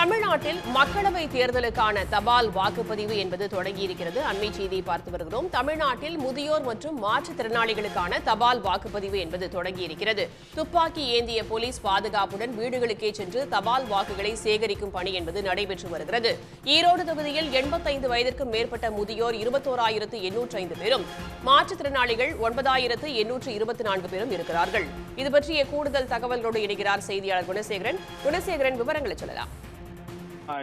தமிழ்நாட்டில் மக்களவை தேர்தலுக்கான தபால் வாக்குப்பதிவு என்பது தொடங்கியிருக்கிறது. அண்மை செய்தியை பார்த்து வருகிறோம். தமிழ்நாட்டில் முதியோர் மற்றும் மாற்றுத்திறனாளிகளுக்கான தபால் வாக்குப்பதிவு என்பது தொடங்கியிருக்கிறது. துப்பாக்கி ஏந்திய போலீஸ் பாதுகாப்புடன் வீடுகளுக்கே சென்று தபால் வாக்குகளை சேகரிக்கும் பணி என்பது நடைபெற்று வருகிறது. ஈரோடு தொகுதியில் 85 வயதிற்கும் மேற்பட்ட முதியோர் 21,805 பேரும், மாற்றுத்திறனாளிகள் 9,824 பேரும் இருக்கிறார்கள். இது பற்றிய கூடுதல் தகவல்களோடு இணைகிறார் செய்தியாளர் குணசேகரன். குணசேகரன், விவரங்களை சொல்லலாம்.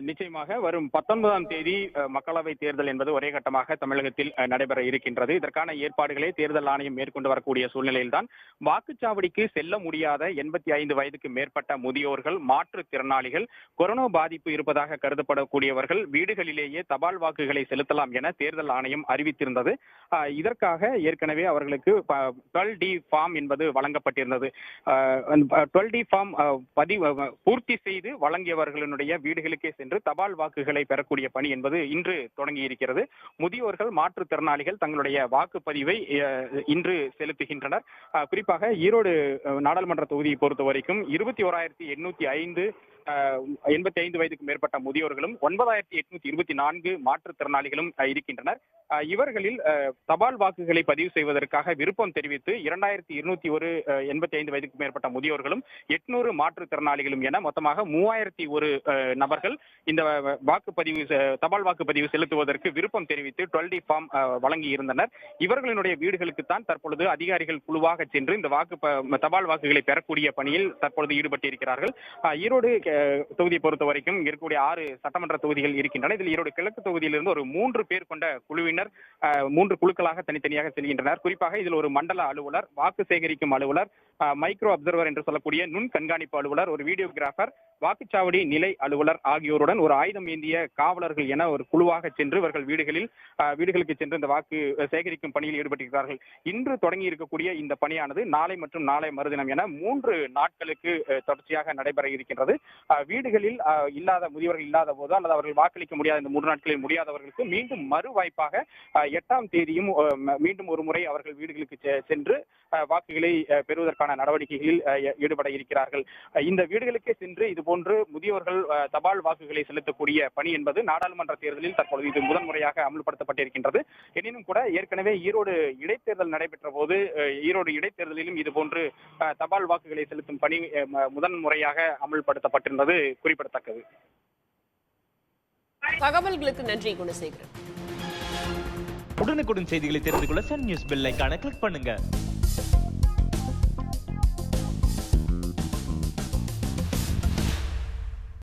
நிச்சயமாக வரும் 19ஆம் தேதி மக்களவை தேர்தல் என்பது ஒரே கட்டமாக தமிழகத்தில் நடைபெற இருக்கின்றது. இதற்கான ஏற்பாடுகளை தேர்தல் ஆணையம் மேற்கொண்டு வரக்கூடிய சூழ்நிலையில்தான் வாக்குச்சாவடிக்கு செல்ல முடியாத 85 வயதுக்கு மேற்பட்ட முதியோர்கள், மாற்றுத்திறனாளிகள், கொரோனா பாதிப்பு இருப்பதாக கருதப்படக்கூடியவர்கள் வீடுகளிலேயே தபால் வாக்குகளை செலுத்தலாம் என தேர்தல் ஆணையம் அறிவித்திருந்தது. இதற்காக ஏற்கனவே அவர்களுக்கு 12D ஃபார்ம் என்பது வழங்கப்பட்டிருந்தது. 12D ஃபார்ம் பூர்த்தி செய்து வழங்கியவர்களுடைய வீடுகளுக்கே சென்று தபால் வாக்குகளை பெறக்கூடிய பணி என்பது இன்று தொடங்கி இருக்கிறது. முதியோர்கள், மாற்றுத்திறனாளிகள் தங்களுடைய வாக்குப்பதிவை இன்று செலுத்துகின்றனர். குறிப்பாக ஈரோடு நாடாளுமன்ற தொகுதியை பொறுத்த வரைக்கும் 21,885 வயதுக்கு மேற்பட்ட முதியோர்களும் 9,824 மாற்றுத்திறனாளிகளும் இருக்கின்றனர். இவர்களில் தபால் வாக்குகளை பதிவு செய்வதற்காக விருப்பம் தெரிவித்து 2,201 85 வயதுக்கு மேற்பட்ட முதியோர்களும் 800 மாற்றுத்திறனாளிகளும் என மொத்தமாக 3,001 நபர்கள் இந்த தபால் வாக்குப்பதிவு செலுத்துவதற்கு விருப்பம் தெரிவித்து 12D ஃபார்ம் வழங்கி இருந்தனர். இவர்களுடைய வீடுகளுக்குத்தான் தற்பொழுது அதிகாரிகள் குழுவாக சென்று இந்த தபால் வாக்குகளை பெறக்கூடிய பணியில் தற்பொழுது ஈடுபட்டிருக்கிறார்கள். ஈரோடு தொகுதியை பொறுத்த வரைக்கும் இருக்கக்கூடிய 6 சட்டமன்ற தொகுதிகள் இருக்கின்றன. இதில் ஈரோடு கிழக்கு தொகுதியிலிருந்து ஒரு 3 பேர் கொண்ட குழுவினர் 3 குழுக்களாக தனித்தனியாக செல்கின்றனர். குறிப்பாக இதில் ஒரு மண்டல அலுவலர், வாக்கு சேகரிக்கும் அலுவலர், மைக்ரோ அப்சர்வர் என்று சொல்லக்கூடிய நுண் கண்காணிப்பு அலுவலர், ஒரு வீடியோகிராஃபர், வாக்குச்சாவடி நிலை அலுவலர் ஆகியோருடன் ஒரு ஆயுதம் ஏந்திய காவலர்கள் என ஒரு குழுவாக சென்று இவர்கள் வீடுகளுக்கு சென்று இந்த வாக்கு சேகரிக்கும் பணியில் ஈடுபட்டிருக்கிறார்கள். இன்று தொடங்கி இருக்கக்கூடிய இந்த பணியானது நாளை மற்றும் நாளை மறுதினம் என 3 நாட்களுக்கு தொடர்ச்சியாக நடைபெற இருக்கின்றது. வீடுகளில் இல்லாத முதியவர்கள் இல்லாத போது அல்லது அவர்கள் வாக்களிக்க முடியாத இந்த 3 நாட்களில் முடியாதவர்களுக்கு மீண்டும் மறு வாய்ப்பாக 8ஆம் தேதியும் மீண்டும் ஒரு முறை அவர்கள் வீடுகளுக்கு சென்று வாக்குகளை பெறுவதற்கான நடவடிக்கைகளில் ஈடுபட இருக்கிறார்கள். இந்த வீடுகளுக்கே சென்று இதுபோன்று முதியோர்கள் தபால் வாக்குகளை செலுத்தக்கூடிய பணி என்பது நாடாளுமன்ற தேர்தலில் தற்பொழுது இது முதன்முறையாக அமல்படுத்தப்பட்டிருக்கின்றது. எனினும் கூட ஏற்கனவே ஈரோடு இடைத்தேர்தல் நடைபெற்ற போது ஈரோடு இடைத்தேர்தலிலும் இதுபோன்று தபால் வாக்குகளை செலுத்தும் பணி முதன்முறையாக அமல்படுத்தப்பட்டிருந்தது குறிப்பிடத்தக்கது. தகவல்களுக்கு நன்றி குணசேகரன். உடனுக்குடன் செய்திகளை தெரிந்து கொள்ள சன் நியூஸ் பெல் ஐகானை கிளிக் பண்ணுங்க.